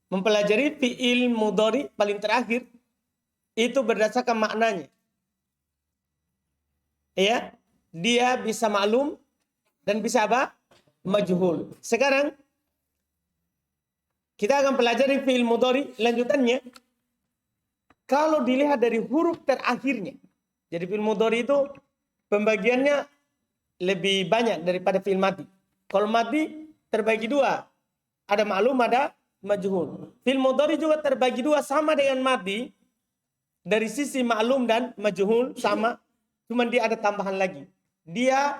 mempelajari fi'il mudhari paling terakhir itu berdasarkan maknanya. Ya, dia bisa maklum dan bisa apa? Majhul. Sekarang kita akan pelajari fi'il mudhari lanjutannya. Kalau dilihat dari huruf terakhirnya. Jadi fi'il mudhari itu pembagiannya lebih banyak daripada fi'il madhi. Kalau madhi terbagi dua. Ada maklum, ada majhul. Fi'il mudhari juga terbagi dua sama dengan madhi. Dari sisi maklum dan majhul sama. Cuman dia ada tambahan lagi. Dia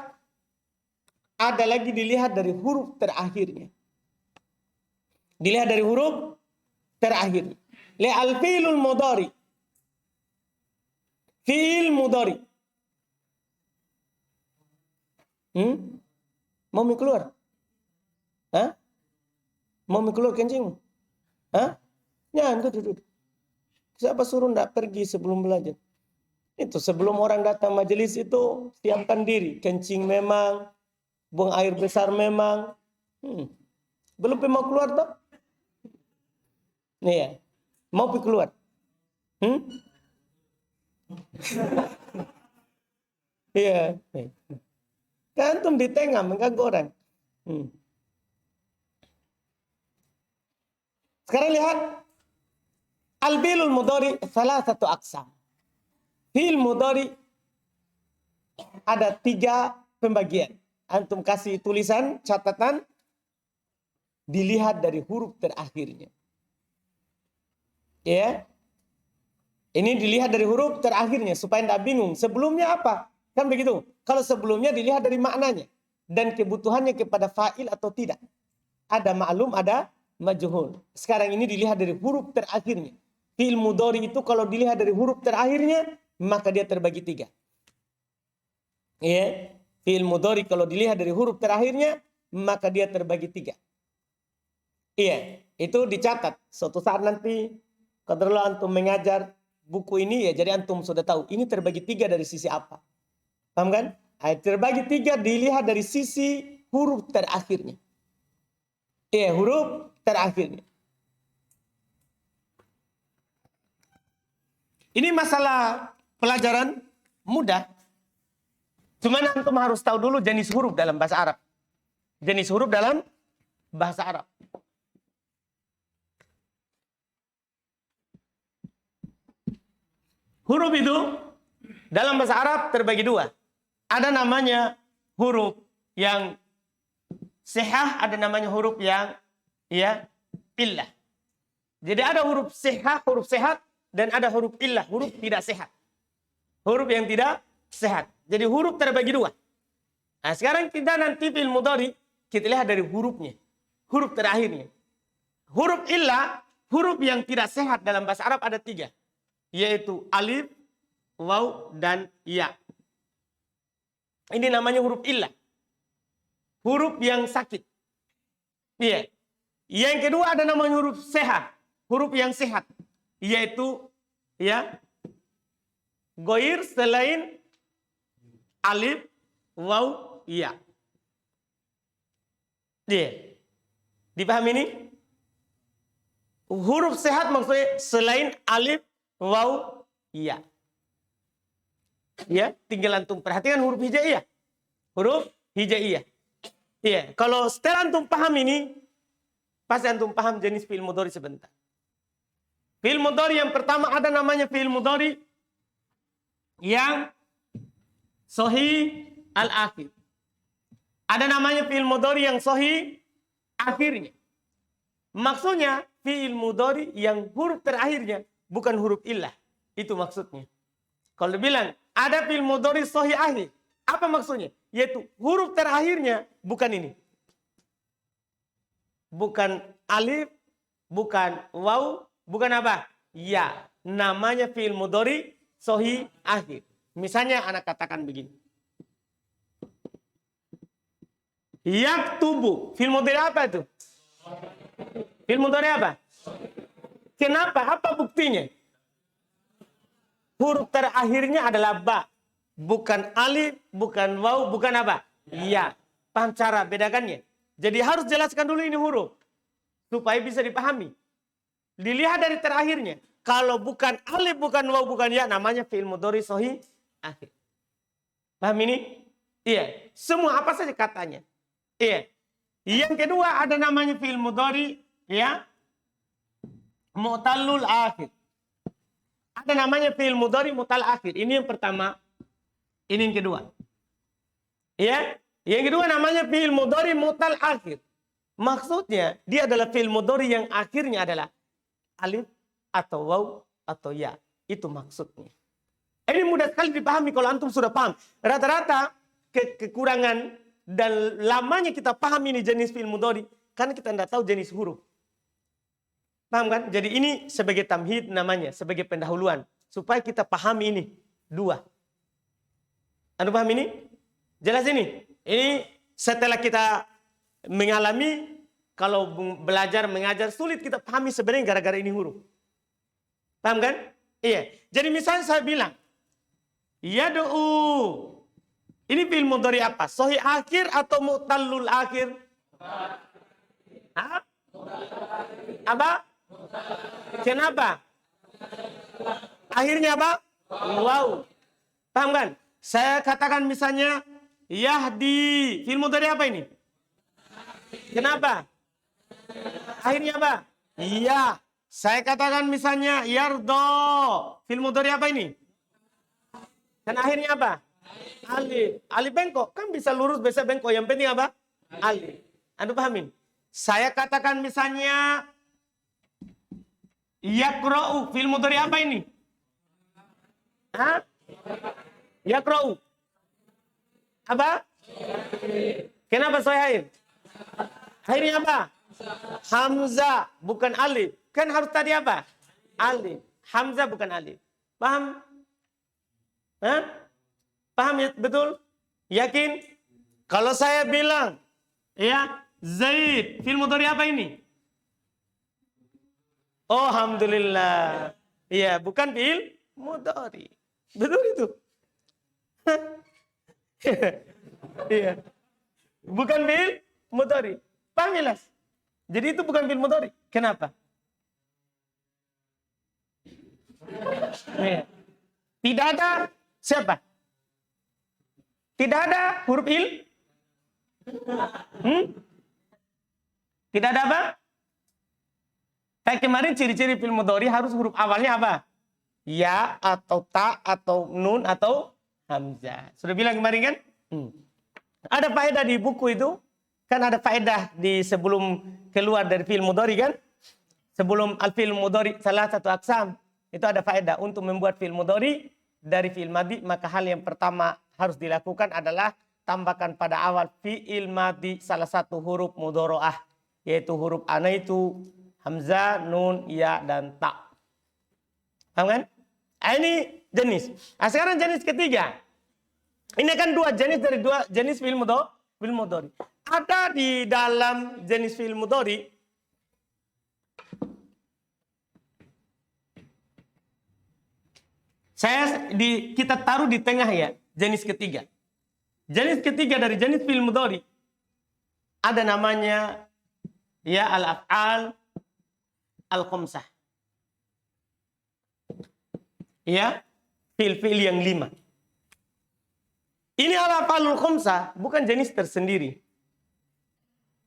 ada lagi dilihat dari huruf terakhirnya. Dilihat dari huruf terakhir. Le al-fi'lul mudhari. Fi'il mudhari. Mau mi keluar? Hah? Mau mi keluar kencing? Hah? Jangan duduk. Siapa suruh ndak pergi sebelum belajar? Itu sebelum orang datang majelis itu siapkan diri. Kencing memang, buang air besar memang. Belum mau keluar toh? Nih ya. Mau pergi keluar? Iya. Kan antum di tengah mengganggu orang. Sekarang lihat. Al-fi'lul mudhari salah satu aqsam. Fi'il mudhari ada 3 pembagian. Antum kasih tulisan, catatan. Dilihat dari huruf terakhirnya. Ya. Ini dilihat dari huruf terakhirnya supaya tidak bingung. Sebelumnya apa? Kan begitu. Kalau sebelumnya dilihat dari maknanya dan kebutuhannya kepada fa'il atau tidak. Ada maklum, ada majhul. Sekarang ini dilihat dari huruf terakhirnya. Fi'il mudhari itu kalau dilihat dari huruf terakhirnya, maka dia terbagi 3. Ya. Fi'il mudhari kalau dilihat dari huruf terakhirnya, maka dia terbagi 3. Iya, itu dicatat. Suatu saat nanti kalau antum mengajar buku ini ya, jadi antum sudah tahu ini terbagi 3 dari sisi apa. Paham kan? Terbagi 3 dilihat dari sisi huruf terakhirnya. Iya, huruf terakhirnya. Ini masalah pelajaran mudah. Cuman antum harus tahu dulu jenis huruf dalam bahasa Arab. Jenis huruf dalam bahasa Arab. Huruf itu dalam bahasa Arab terbagi 2. Ada namanya huruf yang sihah, ada namanya huruf yang illah. Jadi ada huruf sihah, huruf sehat, dan ada huruf illah, huruf tidak sehat. Huruf yang tidak sehat. Jadi huruf terbagi 2. Nah, sekarang kita nanti fi'il mudhari kita lihat dari hurufnya. Huruf terakhirnya. Huruf illah, huruf yang tidak sehat dalam bahasa Arab ada 3. Yaitu alif, waw, dan ya. Ini namanya huruf illah. Huruf yang sakit. Iya. Yang kedua ada namanya huruf sehat. Huruf yang sehat. Yaitu goir selain alif, waw, ya. Iya. Dipahami ini? Huruf sehat maksudnya selain alif, waw, ya. Ya, tinggal antum perhatikan huruf hijaiyah. Huruf hijaiyah. Iya, kalau setelah antum paham ini, pasti antum paham jenis fi'il mudhari sebentar. Fi'il mudhari yang pertama ada namanya fi'il mudhari yang sahih al-akhir. Ada namanya fi'il mudhari yang sahih akhirnya. Maksudnya fi'il mudhari yang huruf terakhirnya bukan huruf illah. Itu maksudnya. Kalau dibilang ada fi'il mudhari sahih akhir, apa maksudnya? Yaitu huruf terakhirnya bukan ini. Bukan alif, bukan waw, bukan apa? Ya, namanya fi'il mudhari sahih akhir. Misalnya anak katakan begini. Yaktubu. Fi'il mudhari apa itu? Fi'il mudhari apa? Kenapa? Apa buktinya? Huruf terakhirnya adalah ba. Bukan alif, bukan waw, bukan apa? Ya. Paham cara bedakannya? Jadi harus jelaskan dulu ini huruf. Supaya bisa dipahami. Dilihat dari terakhirnya. Kalau bukan alif, bukan waw, bukan ya, namanya fi'il mudhari sahih akhir. Paham ini? Iya. Semua apa saja katanya. Iya. Yang kedua ada namanya fi'il mudhari ya mu'tallul akhir. Ada namanya fi'il mudhari mu'tal akhir. Ini yang pertama. Ini yang kedua. Ya. Yang kedua namanya fi'il mudhari mu'tal akhir. Maksudnya dia adalah fi'il mudhari yang akhirnya adalah alif atau waw atau ya. Itu maksudnya. Ini mudah sekali dipahami kalau antum sudah paham. Rata-rata kekurangan dan lamanya kita paham ini jenis fi'il mudhari karena kita tidak tahu jenis huruf. Paham kan? Jadi ini sebagai tamhid namanya, sebagai pendahuluan supaya kita pahami ini dua. Anda paham ini? Jelas ini? Ini setelah kita mengalami kalau belajar mengajar sulit kita pahami sebenarnya gara-gara ini huruf. Paham kan? Iya. Jadi misalnya saya bilang yad'u. Ini fi'il mudhari apa? Sahih akhir atau mu'tallul akhir? Hah? Apa? Kenapa? Akhirnya apa? Wow. Paham kan? Saya katakan misalnya yahdi. Fi'il mudhari apa ini? Kenapa? Akhirnya apa? Iya. Saya katakan misalnya yardo. Fi'il mudhari apa ini? Dan akhirnya apa? Alif. Alif bengkok. Kan bisa lurus, bisa bengkok. Yang penting apa? Alif. Anda pahamin? Saya katakan misalnya yakra'u. Fi'il mudhari apa ini? Hah? Yakra'u. Apa? Kenapa saya akhir? Akhirnya apa? Hamzah. Bukan alif. Kan harus tadi apa? Alif. Hamzah bukan alif. Paham? Hah? Paham ya? Betul? Yakin? Kalau saya bilang, ya, Zaid, fi'il mudhari apa ini? Oh, alhamdulillah. Iya, bukan fi'il mudhari. Betul itu? Iya. Bukan fi'il mudhari. Paham jelas? Jadi itu bukan fi'il mudhari. Kenapa? Iya. Tidak ada siapa? Tidak ada huruf il? Tidak ada apa? Kayak kemarin ciri-ciri fi'il mudhari harus huruf awalnya apa? Ya atau ta atau nun atau hamzah. Sudah bilang kemarin kan? Ada faedah di buku itu. Kan ada faedah di sebelum keluar dari fi'il mudhari kan? Sebelum al-fi'il mudhari salah satu aksam. Itu ada faedah untuk membuat fi'il mudhari dari fi'il madhi, maka hal yang pertama harus dilakukan adalah tambahkan pada awal fi'il madhi salah satu huruf mudhoro'ah, yaitu huruf ana itu hamzah, nun, ya, dan ta. Paham kan? Ini jenis. Nah, sekarang jenis ketiga. Ini kan dua jenis dari dua jenis fi'il mudhari. Ada di dalam jenis fi'il mudhari kita taruh di tengah ya, jenis ketiga. Jenis ketiga dari jenis fi'il mudhari ada namanya ya al-af'al al-khamsah. Ya, fi'il-fi'il yang 5. Ini al-af'alul khamsah bukan jenis tersendiri.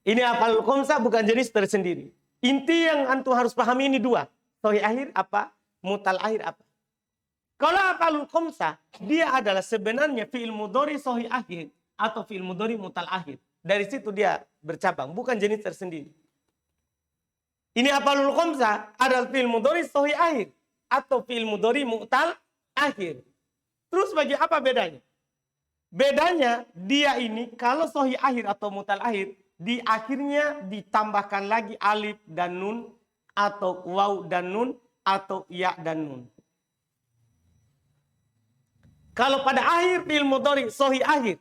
Ini al-af'alul khamsah bukan jenis tersendiri. Inti yang antum harus pahami ini dua. Sahih akhir apa? Mutal akhir apa? Kalau af'alul khamsah, dia adalah sebenarnya fi'il mudhari sahih akhir atau fi'il mudhari mutal akhir. Dari situ dia bercabang, bukan jenis tersendiri. Ini af'alul khamsah adalah fi'il mudhari sahih akhir atau fi'il mudhari mutal akhir. Terus bagi apa bedanya? Bedanya dia ini kalau sahih akhir atau mutal akhir, di akhirnya ditambahkan lagi alif dan nun atau waw dan nun atau ya dan nun. Kalau pada akhir fi'il mudhari sahih akhir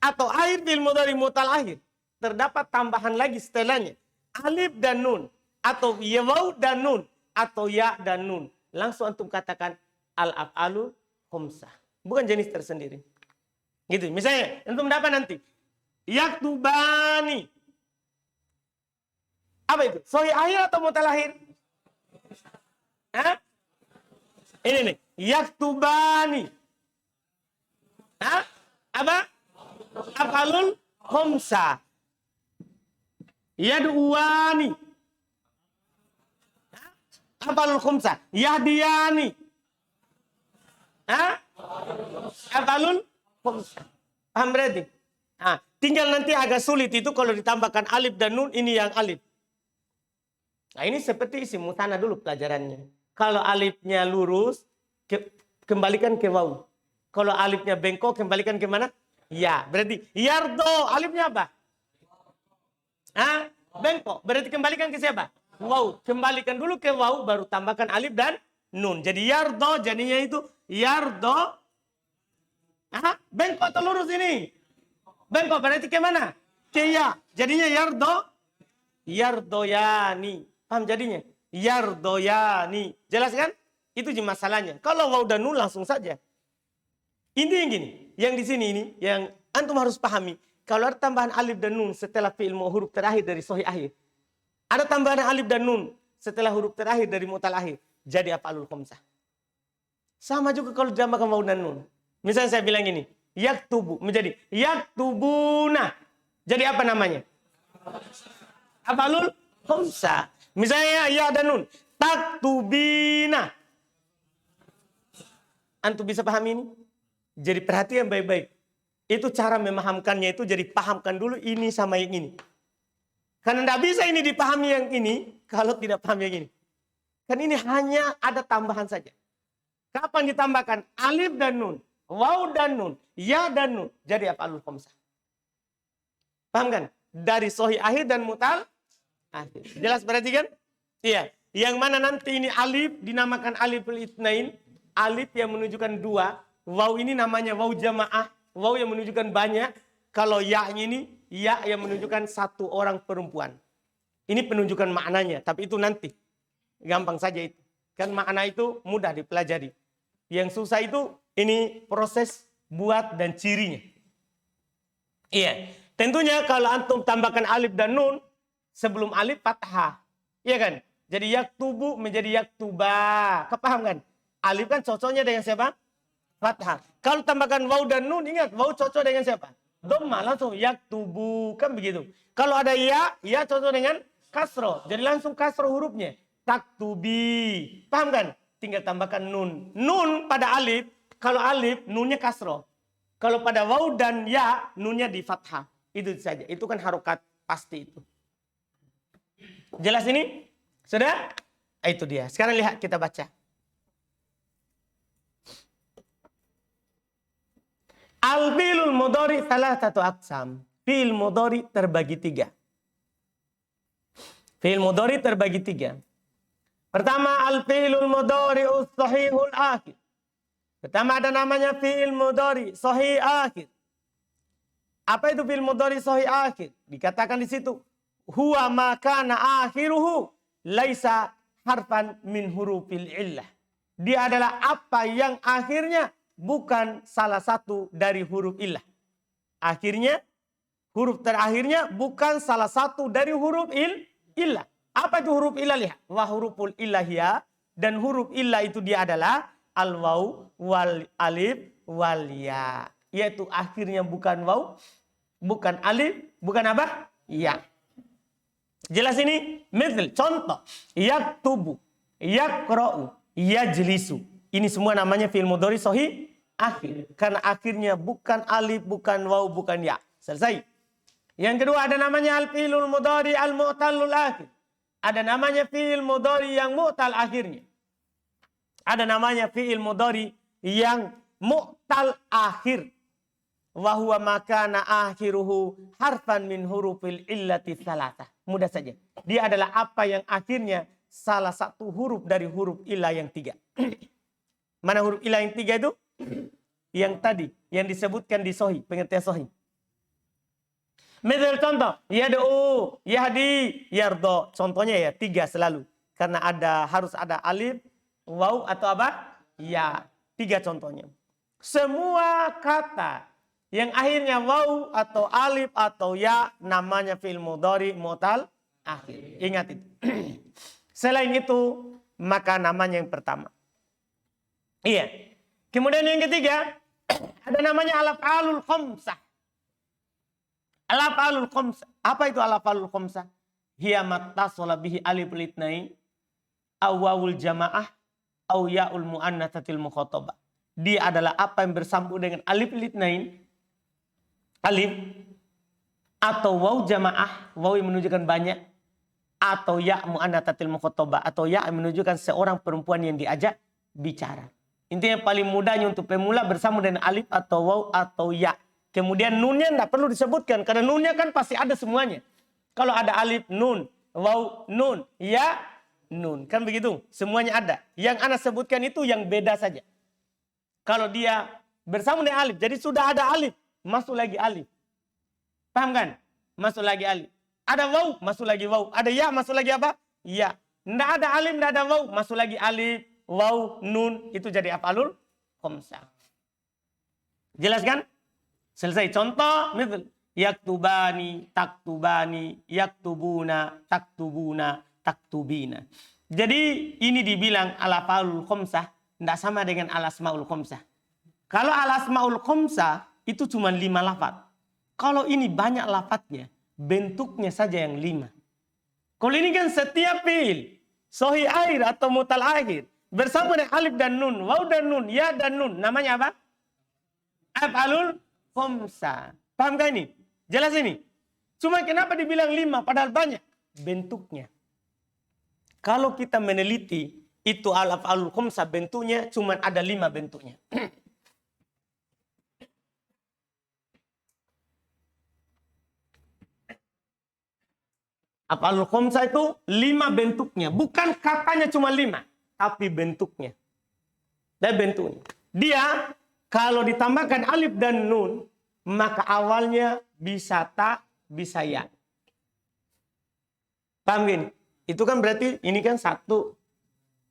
atau akhir fi'il mudhari mutal akhir terdapat tambahan lagi setelahnya alif dan nun atau ya waw dan nun atau ya dan nun, langsung antum katakan al-af'alul khamsah, bukan jenis tersendiri. Gitu. Misalnya antum dapat nanti yaktubani. Apa itu? Sahih akhir atau mutal akhir? Hah? Ini nih. Yaktubani. Hah? Apa? Afalul khomsa. Yad'uwani. Hah? Afalul khomsa. Yahdiyani. Hah? Afalul khomsa. Paham berarti? Nah, tinggal nanti agak sulit itu kalau ditambahkan alif dan nun, ini yang alif. Nah, ini seperti isi mutana dulu pelajarannya. Kalau alifnya lurus, kembalikan ke waw. Kalau alifnya bengkok, kembalikan ke mana? Ya, berarti yardo, alifnya apa? Hah? Bengkok, berarti kembalikan ke siapa? Waw, kembalikan dulu ke waw, baru tambahkan alif dan nun. Jadi yardo, jadinya itu yardo. Hah? Bengkok atau lurus ini? Bengkok, berarti ke mana? Ke ya, jadinya yardo. Yardoyani. Paham jadinya? Yardoyani. Jelas kan? Itu masalahnya. Kalau waw dan nun langsung saja. Ini yang gini. Yang di sini ini. Yang antum harus pahami. Kalau ada tambahan alif dan nun setelah fi'il huruf terakhir dari sahih akhir. Ada tambahan alif dan nun setelah huruf terakhir dari mu'tal akhir. Jadi af'alul khamsah. Sama juga kalau ditambahkan waw dan nun. Misalnya saya bilang gini. Yaktubu. Menjadi yaktubuna. Jadi apa namanya? Af'alul khamsah. Misalnya ya dan nun. Taktubina. Antum bisa pahami ini? Jadi perhatian baik-baik. Itu cara memahamkannya itu jadi pahamkan dulu ini sama yang ini. Karena tidak bisa ini dipahami yang ini kalau tidak paham yang ini. Kan ini hanya ada tambahan saja. Kapan ditambahkan alif dan nun, waw dan nun, ya dan nun, jadi af'alul khamsah. Paham kan? Dari sahih akhir dan mu'tal akhir. Jelas berarti kan? Iya. Yang mana nanti ini alif dinamakan aliful itsnain, alif yang menunjukkan dua, waw ini namanya waw jamaah, waw yang menunjukkan banyak. Kalau ya-nya ini ya yang menunjukkan satu orang perempuan. Ini penunjukan maknanya, tapi itu nanti. Gampang saja itu. Kan makna itu mudah dipelajari. Yang susah itu ini proses buat dan cirinya. Iya. Tentunya kalau antum tambahkan alif dan nun, sebelum alif fathah. Iya kan? Jadi yaktubu menjadi yaktuba. Kepaham kan? Alif kan cocoknya dengan siapa? Fathah. Kalau tambahkan waw dan nun, ingat waw cocok dengan siapa? Dhamma, langsung yaktubu. Kan begitu. Kalau ada ya cocok dengan kasro. Jadi langsung kasro hurufnya. Taktubi. Paham kan? Tinggal tambahkan nun. Nun pada alif. Kalau alif, nunnya kasro. Kalau pada waw dan ya, nunnya di fathah. Itu saja. Itu kan harokat pasti itu. Jelas ini? Sudah? Itu dia. Sekarang lihat kita baca. Al-fi'lul mudhari salasatu aqsam. Fi'il mudhari terbagi tiga. Fi'il mudhari terbagi tiga. Pertama, al-fi'lul mudhari'us sahihul akhir. Pertama ada namanya fi'il mudhari sahih akhir. Apa itu fi'il mudhari sahih akhir? Dikatakan di situ, huwa ma kana akhiruhu laisa harfan min hurufil illah. Dia adalah apa yang akhirnya bukan salah satu dari huruf illah. Akhirnya, huruf terakhirnya bukan salah satu dari huruf illah. Apa itu huruf illah? Lihat. Wa huruful illahiyah. Dan huruf illah itu dia adalah al-waw, wal alif, wal ya. Yaitu akhirnya bukan waw, bukan alif, bukan apa? Ya. Jelas ini? Misal, contoh. Yaktubu, yakra'u, yajlisu. Ini semua namanya fi'il mudhari sahih akhir. Karena akhirnya bukan alif, bukan waw, bukan ya. Selesai. Yang kedua ada namanya al-fi'lul mudhari al-mu'tallul akhir. Ada namanya fi'il mudhari yang mu'tal akhirnya. Ada namanya fi'il mudhari yang mu'tal akhir. Wa huwa makana akhiruhu harfan min hurufil illati salatah. Mudah saja. Dia adalah apa yang akhirnya salah satu huruf dari huruf illah yang tiga. Mana huruf illah yang tiga itu? Yang tadi, yang disebutkan di sahih, pengertian sahih. Misal contoh, yad'u, yahdi, yardo. Contohnya ya, tiga selalu. Karena harus ada alif, waw atau apa? Ya, tiga contohnya. Semua kata yang akhirnya waw atau alif atau ya namanya fi'il mudhari mu'tal akhir. Ingat itu. Selain itu, maka namanya yang pertama. Iya. Kemudian yang ketiga, ada namanya al-af'alul khamsah. Al-af'alul khamsah. Apa itu al-af'alul khamsah? Hiya mattasala bihi aliful itsnain aw wawul jamaah aw ya'ul muannatsatil mukhatabah. Dia adalah apa yang bersambung dengan alif itsnain, alif, atau waw jamaah, waw yang menunjukkan banyak, atau ya muannatsatil mukhatabah, atau ya yang menunjukkan seorang perempuan yang diajak bicara. Intinya paling mudahnya untuk pemula bersambung dengan alif atau waw atau ya. Kemudian nunnya tidak perlu disebutkan karena nunnya kan pasti ada semuanya. Kalau ada alif nun, waw nun, ya nun, kan begitu. Semuanya ada. Yang anak sebutkan itu yang beda saja. Kalau dia bersambung dengan alif, jadi sudah ada alif, masuk lagi alif. Paham kan? Masuk lagi alif. Ada waw, masuk lagi waw. Ada ya, masuk lagi apa? Ya. Tidak ada alif, tidak ada waw, masuk lagi alif, waw, nun. Itu jadi af'alul khamsah. Jelas kan? Selesai. Contoh, misal yaktubani, taktubani, yaktubuna, taktubuna, taktubina. Jadi ini dibilang al-af'alul khamsah, tidak sama dengan al-asmaul khamsah. Kalau al-asmaul khamsah itu cuma 5 lafaz. Kalau ini banyak lafadznya, bentuknya saja yang 5. Kalau ini kan setiap fi'il, sahih akhir atau mutal akhir, bersama dengan alif dan nun, waw dan nun, ya dan nun, namanya apa? Af'alul khamsah. Paham kan ini? Jelas ini? Cuma kenapa dibilang 5 padahal banyak? Bentuknya. Kalau kita meneliti, itu al-af'alul khamsah bentuknya cuma ada 5 bentuknya. Af'alul khamsah itu 5 bentuknya. Bukan katanya cuma 5. Tapi bentuknya. Dan bentuknya. Dia kalau ditambahkan alif dan nun. Maka awalnya bisa ta, bisa ya. Paham gini? Itu kan berarti ini kan 1.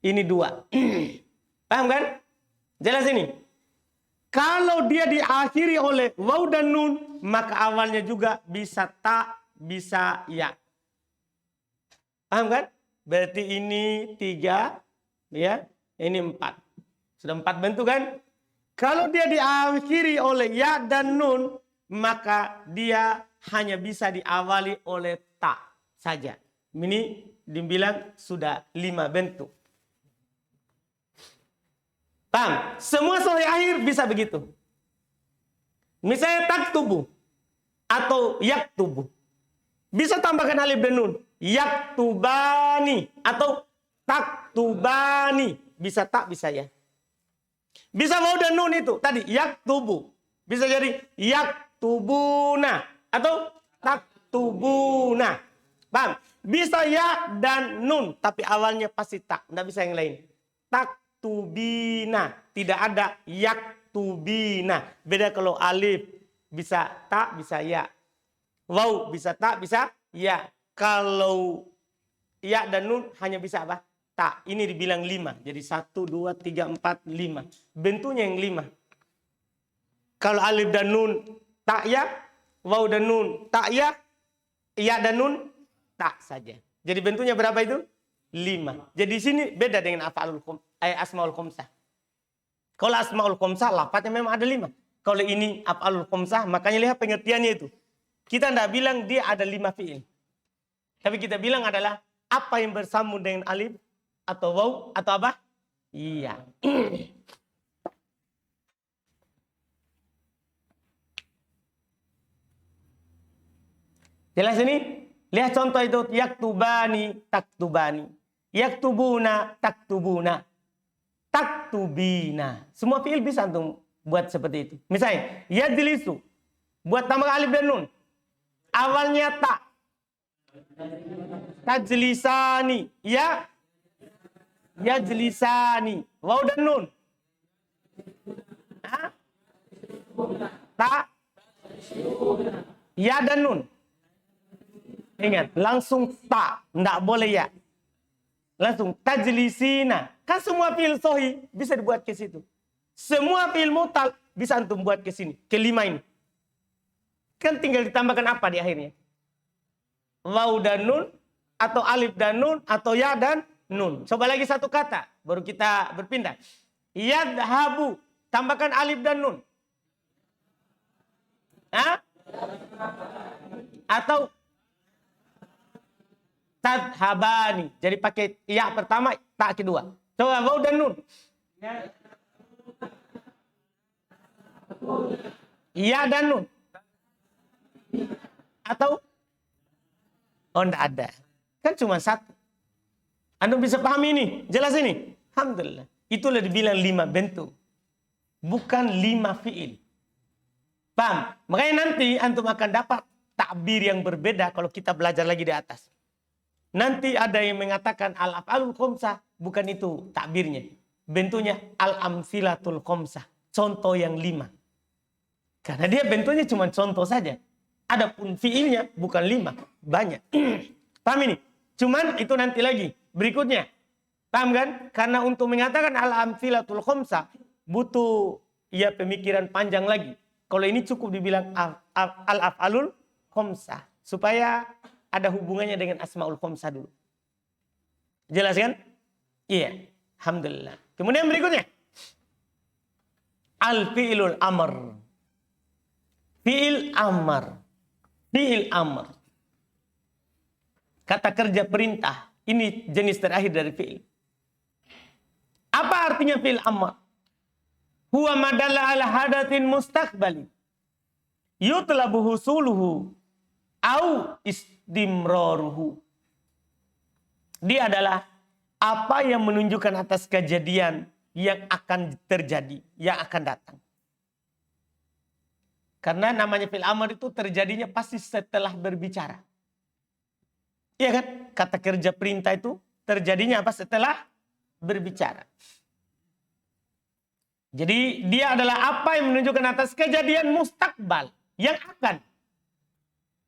Ini 2. Paham kan? Jelas ini? Kalau dia diakhiri oleh waw dan nun. Maka awalnya juga bisa ta, bisa ya. Paham kan? Berarti ini 3, ya, ini 4. Sudah 4 bentuk kan? Kalau dia diakhiri oleh ya dan nun, maka dia hanya bisa diawali oleh ta saja. Ini dibilang sudah 5 bentuk. Paham? Semua sahih akhir bisa begitu. Misalnya taktubu atau yaktubu. Bisa tambahkan alif dan nun. Yaktubani atau taktubani. Bisa tak, bisa ya. Bisa waw dan nun itu. Tadi yaktubu. Bisa jadi yaktubuna atau taktubuna. Paham? Bisa ya dan nun. Tapi awalnya pasti tak. Tidak bisa yang lain. Taktubina. Tidak ada yaktubina. Beda kalau alif. Bisa tak, bisa ya. Waw bisa tak, bisa ya. Kalau ya dan nun hanya bisa apa? Tak. Ini dibilang 5. Jadi 1, 2, 3, 4, 5. Bentuknya yang 5. Kalau alif dan nun tak ya. Waw dan nun tak ya. Ya dan nun tak saja. Jadi bentuknya berapa itu? 5. Jadi sini beda dengan asmaul khamsah. Kalau asmaul khamsah lafadznya memang ada 5. Kalau ini af'alul khamsah, makanya lihat pengertiannya itu. Kita tidak bilang dia ada 5 fi'il. Tapi kita bilang adalah apa yang bersambung dengan alif atau waw atau apa? Iya. Jelas ini? Lihat contoh itu. Yaktubani, taktubani. Yaktubuna, taktubuna. Taktubina. Semua fi'il bisa untuk buat seperti itu. Misalnya, yajlisu. Buat tambah alif dan nun. Awalnya tak. Tajlisani. Ya. Yajlisani. Waw dan nun. Tak. Ya dan nun. Ingat, langsung tak. Tidak boleh ya. Langsung tajlisina. Kan semua fi'il sahih bisa dibuat ke situ. Semua fi'il mutal bisa antum buat ke sini. Kelima ini. Kan tinggal ditambahkan apa di akhirnya? Waw dan nun, atau alif dan nun, atau ya dan nun. Coba lagi satu kata, baru kita berpindah. Yadhabu, tambahkan alif dan nun. Hah? Atau tadhabani. Jadi pakai ya pertama, tak kedua. Coba waw dan nun. Ya dan nun. Atau enggak ada. Kan cuma satu. Anda bisa pahami ini? Jelas ini? Alhamdulillah. Itulah dibilang 5 bentuk. Bukan 5 fiil. Paham? Makanya nanti antum akan dapat takbir yang berbeda kalau kita belajar lagi di atas. Nanti ada yang mengatakan al-af'alul khomsah. Bukan itu takbirnya. Bentuknya al-amsilatul khomsah. Contoh yang 5. Karena dia bentuknya cuma contoh saja. Adapun fiilnya bukan 5. Banyak. Paham ini? Cuman itu nanti lagi. Berikutnya. Paham kan? Karena untuk mengatakan al-amsilatul khomsah. Butuh ya pemikiran panjang lagi. Kalau ini cukup dibilang al-af'alul khomsah. Supaya ada hubungannya dengan asma'ul khomsah dulu. Jelas kan? Iya. Alhamdulillah. Kemudian berikutnya. Al-fi'ilul amr. Fi'il amr. Fi'il amr. Kata kerja perintah. Ini jenis terakhir dari fi'il. Apa artinya fi'il amr? Huwa madalla ala hadatin mustaqbali. Yutlabu husuluhu. Au istimraruhu. Dia adalah apa yang menunjukkan atas kejadian yang akan terjadi, yang akan datang. Karena namanya fi'il amr itu terjadinya pasti setelah berbicara. Iya kan? Kata kerja perintah itu terjadinya apa? Setelah berbicara. Jadi dia adalah apa yang menunjukkan atas kejadian mustakbal yang akan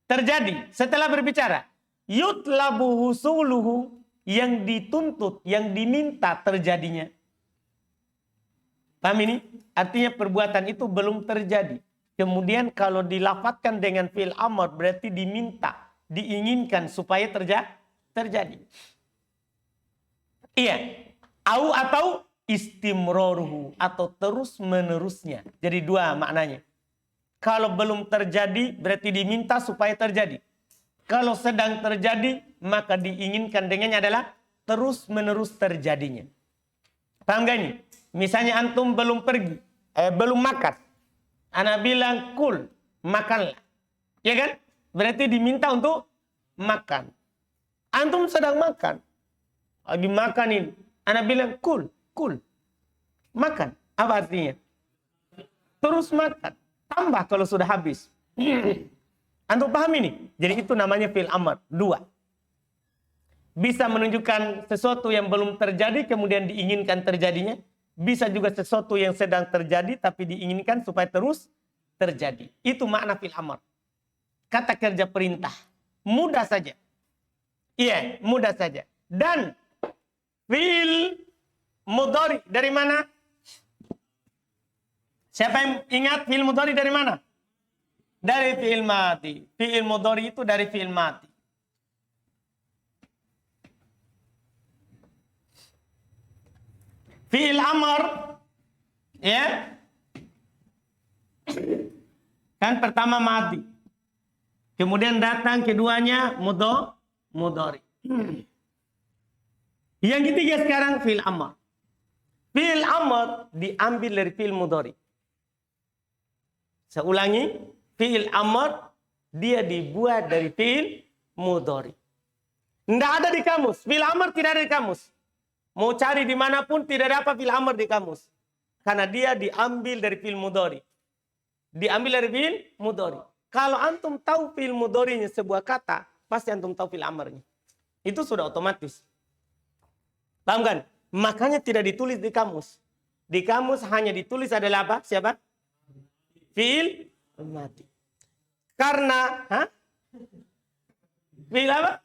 terjadi setelah berbicara. Yutlabu husuluhu, yang dituntut, yang diminta terjadinya. Paham ini? Artinya perbuatan itu belum terjadi. Kemudian kalau dilafadzkan dengan fi'il amr berarti diminta, diinginkan supaya terjadi. Iya. Atau istimroruhu, atau terus menerusnya. Jadi 2 maknanya. Kalau belum terjadi berarti diminta supaya terjadi. Kalau sedang terjadi maka diinginkan dengannya adalah terus menerus terjadinya. Paham gak ini? Misalnya antum belum pergi, belum makan. Ana bilang kul, makanlah. Ya kan? Berarti diminta untuk makan. Antum sedang makan. Lagi makan ini. Ana bilang kul, makan. Apa artinya? Terus makan. Tambah kalau sudah habis. Antum paham ini? Jadi itu namanya fi'il amr. 2. Bisa menunjukkan sesuatu yang belum terjadi kemudian diinginkan terjadinya. Bisa juga sesuatu yang sedang terjadi tapi diinginkan supaya terus terjadi. Itu makna fi'il amr. Kata kerja perintah. Mudah saja. Iya, mudah saja. Dan fi'il mudhari dari mana? Siapa yang ingat fi'il mudhari dari mana? Dari fi'il mati. Fi'il mudhari itu dari fi'il mati. Fi'il amr, ya, kan pertama mati. Kemudian datang keduanya mudhari. Yang ketiga sekarang fi'il amr. Fi'il amr diambil dari fi'il mudhari. Saya ulangi, fi'il amr dia dibuat dari fi'il mudhari. Tidak ada di kamus. Fi'il amr tidak ada di kamus. Mau cari dimanapun tidak ada apa fi'il amr di kamus. Karena dia diambil dari fi'il mudhari. Diambil dari fi'il mudhari. Kalau antum tahu fi'il mudharinya sebuah kata, pasti antum tahu fi'il amrnya. Itu sudah otomatis. Paham kan? Makanya tidak ditulis di kamus. Di kamus hanya ditulis adalah apa? Siapa? Fi'il mati. Karena fi'il apa?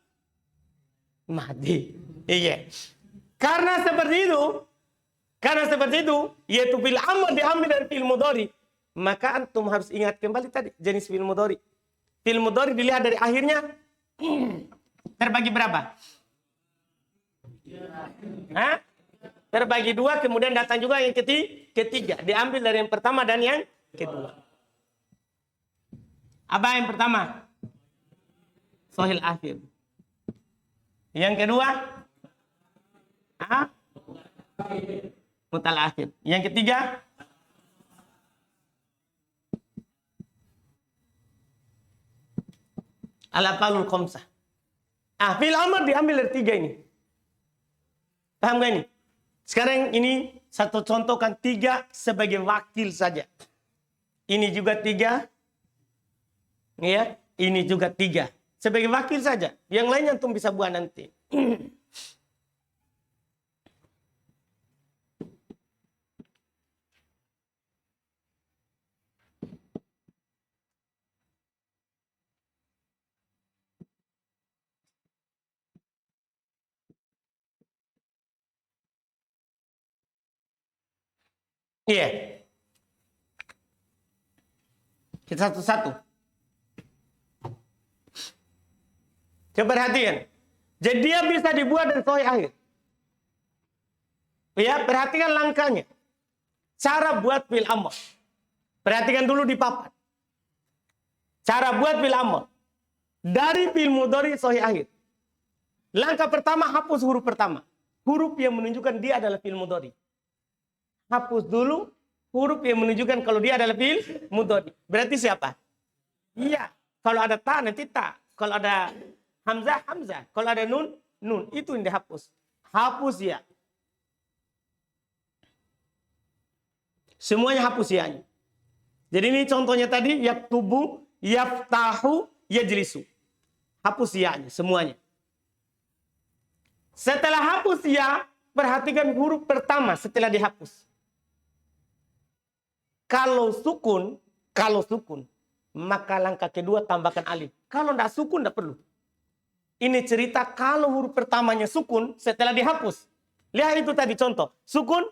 Mati. Iya. Karena seperti itu, yaitu fi'il amr diambil dari fi'il mudhari, maka antum harus ingat kembali tadi jenis fi'il mudhari. Fi'il mudhari dilihat dari akhirnya terbagi berapa? Hah? Terbagi dua, kemudian datang juga yang ketiga. Diambil dari yang pertama dan yang kedua. Apa yang pertama? Sohil akhir. Yang kedua? Mutal akhir. Yang ketiga? Al-afalul khamsah. Fi'il amr diambil dari tiga ini. Paham gak ini? Sekarang ini satu contohkan tiga sebagai wakil saja. Ini juga tiga. Ya, ini juga tiga. Sebagai wakil saja. Yang lainnya antum bisa buat nanti. Iya. Kita satu-satu. Coba perhatikan. Jadi dia bisa dibuat dari sohih akhir. Ya, perhatikan langkahnya. Cara buat fi'il amr. Perhatikan dulu di papan. Cara buat fi'il amr. Dari fi'il mudhari sohih akhir. Langkah pertama, hapus huruf pertama. Huruf yang menunjukkan dia adalah fi'il mudhari. Hapus dulu huruf yang menunjukkan kalau dia adalah fi'il mudhari. Berarti siapa? Iya. Kalau ada ta, nanti ta. Kalau ada hamzah, hamzah. Kalau ada nun, nun. Itu yang dihapus. Hapus ya. Semuanya hapus ya. Jadi ini contohnya tadi. Yaktubu, yaftahu, yajlisu. Hapus ya semuanya. Setelah hapus ya, perhatikan huruf pertama setelah dihapus. Kalau sukun, maka langkah kedua tambahkan alif. Kalau tidak sukun, tidak perlu. Ini cerita kalau huruf pertamanya sukun, setelah dihapus. Lihat itu tadi contoh. Sukun,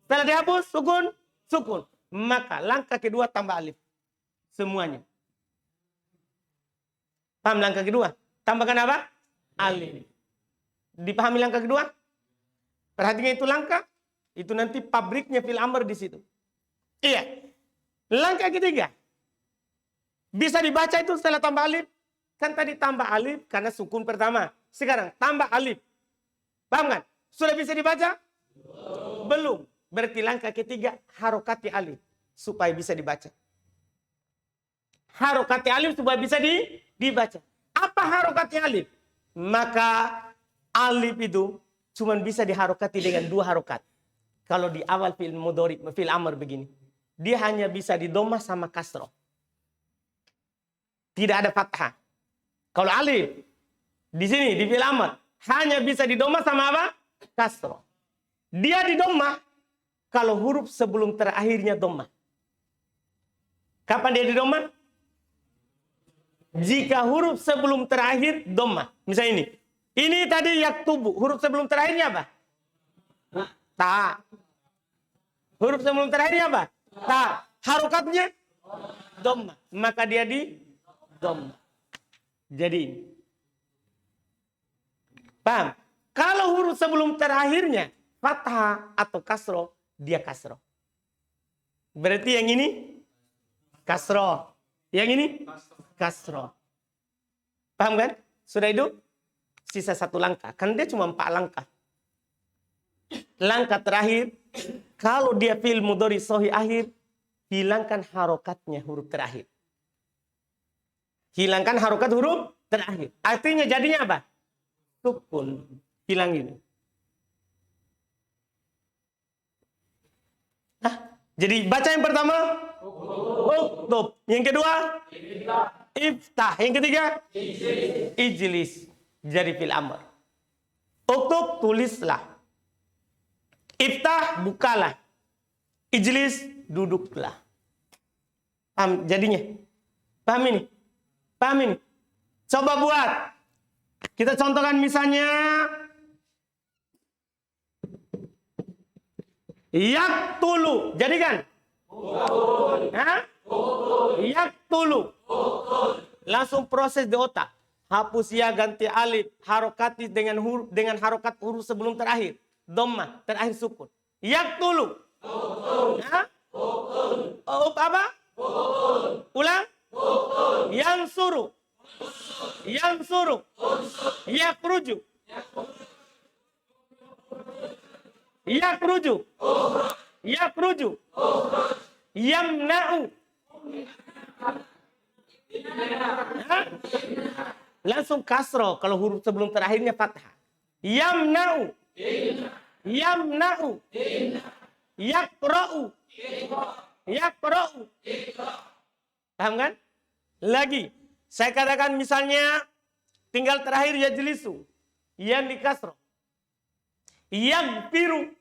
setelah dihapus, sukun, sukun. Maka langkah kedua tambah alif. Semuanya. Paham langkah kedua? Tambahkan apa? Alif. Dipahami langkah kedua? Perhatikan itu langkah. Itu nanti pabriknya fi'il amr di situ. Iya. Langkah ketiga. Bisa dibaca itu setelah tambah alif. Kan tadi tambah alif karena sukun pertama. Sekarang tambah alif. Paham kan? Sudah bisa dibaca? Belum. Berarti langkah ketiga harokati alif. Supaya bisa dibaca. Harokati alif supaya bisa dibaca. Apa harokati alif? Maka alif itu cuma bisa diharokati dengan dua harokat. Kalau di awal fi'il mudhari, fi'il amr begini. Dia hanya bisa didomah sama kasroh. Tidak ada fathah. Kalau alif di sini di fi'il amr hanya bisa didomah sama apa? Kasroh. Dia didomah kalau huruf sebelum terakhirnya domah. Kapan dia didomah? Jika huruf sebelum terakhir domah. Misalnya ini. Ini tadi yaktubu. Huruf sebelum terakhirnya apa? Ta. Huruf sebelum terakhirnya apa? Ta. Harokatnya domah. Maka dia di domah. Jadi paham? Kalau huruf sebelum terakhirnya fathah atau kasroh, dia kasroh. Berarti yang ini kasroh. Yang ini kasroh. Paham kan? Sudah itu? Sisa satu langkah. Kan dia cuma 4 langkah. Langkah terakhir, kalau dia fi'il mudhari sahih akhir, hilangkan harokatnya huruf terakhir. Hilangkan harokat huruf terakhir. Artinya jadinya apa? Sukun. Hilang ini. Jadi baca yang pertama. Uktub. Yang kedua. Iftah. Yang ketiga. Ijlis. Jadi fi'il amr. Uktub, tulislah. Iftah, bukalah. Ijlis, duduklah. Paham jadinya? Paham ini? Paham ini? Coba buat. Kita contohkan misalnya. Yaktulu. Jadikan. Yaktulu. Langsung proses di otak. Hapus ya ganti alif. Harokati dengan harokat huruf sebelum terakhir. Dhamma, terakhir sukun. Yaktulu. Ya? Apa? Ulang. Yang suruh. Yakruju. Yamna'u. Hah? Langsung kasro kalau huruf sebelum terakhirnya fathah. Yamna'u. Yaqra'u. Paham kan? Lagi. Saya katakan misalnya tinggal terakhir yajlisu. Yang di kasro. Yaghfiru.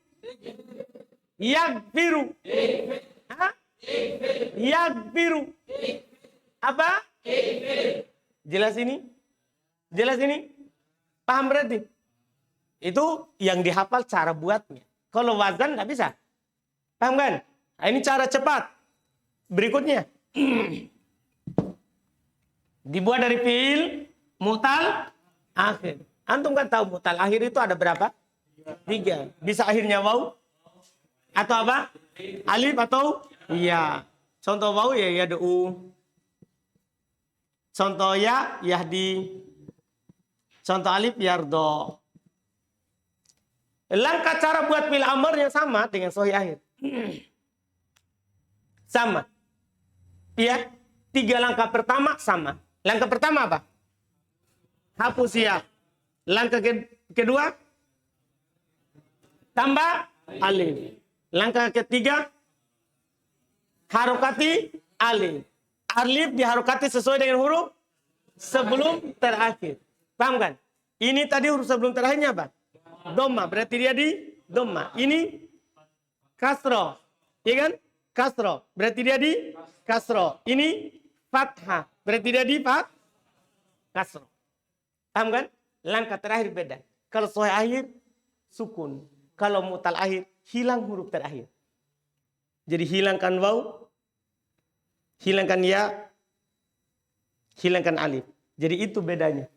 Hah? Yaghfiru. Apa? Jelas ini? Paham berarti? Itu yang dihafal cara buatnya. Kalau wazan nggak bisa. Paham kan? Nah, ini cara cepat. Berikutnya. Dibuat dari fiil mu'tal akhir. Antum kan tahu mu'tal akhir itu ada berapa? 3. Bisa akhirnya waw atau apa? Alif atau ya. Contoh waw ya yad'u. Contoh ya yahdi. Contoh alif yardo. Langkah cara buat fiil amrnya sama dengan sahih akhir. Sama. Ya, 3 langkah pertama sama. Langkah pertama apa? Hapus ya. Langkah kedua tambah alif. Langkah ketiga harokati alif. Alif diharokati sesuai dengan huruf sebelum terakhir. Paham kan? Ini tadi huruf sebelum terakhirnya apa? Dhamma. Berarti dia di dhamma. Ini kasro. Iya kan? Kasro. Berarti dia di kasro. Ini fathah. Berarti dia di kasro. Paham kan? Langkah terakhir beda. Kalau sahih akhir, sukun. Kalau mu'tal akhir, hilang huruf terakhir. Jadi hilangkan waw, hilangkan ya, hilangkan alif. Jadi itu bedanya.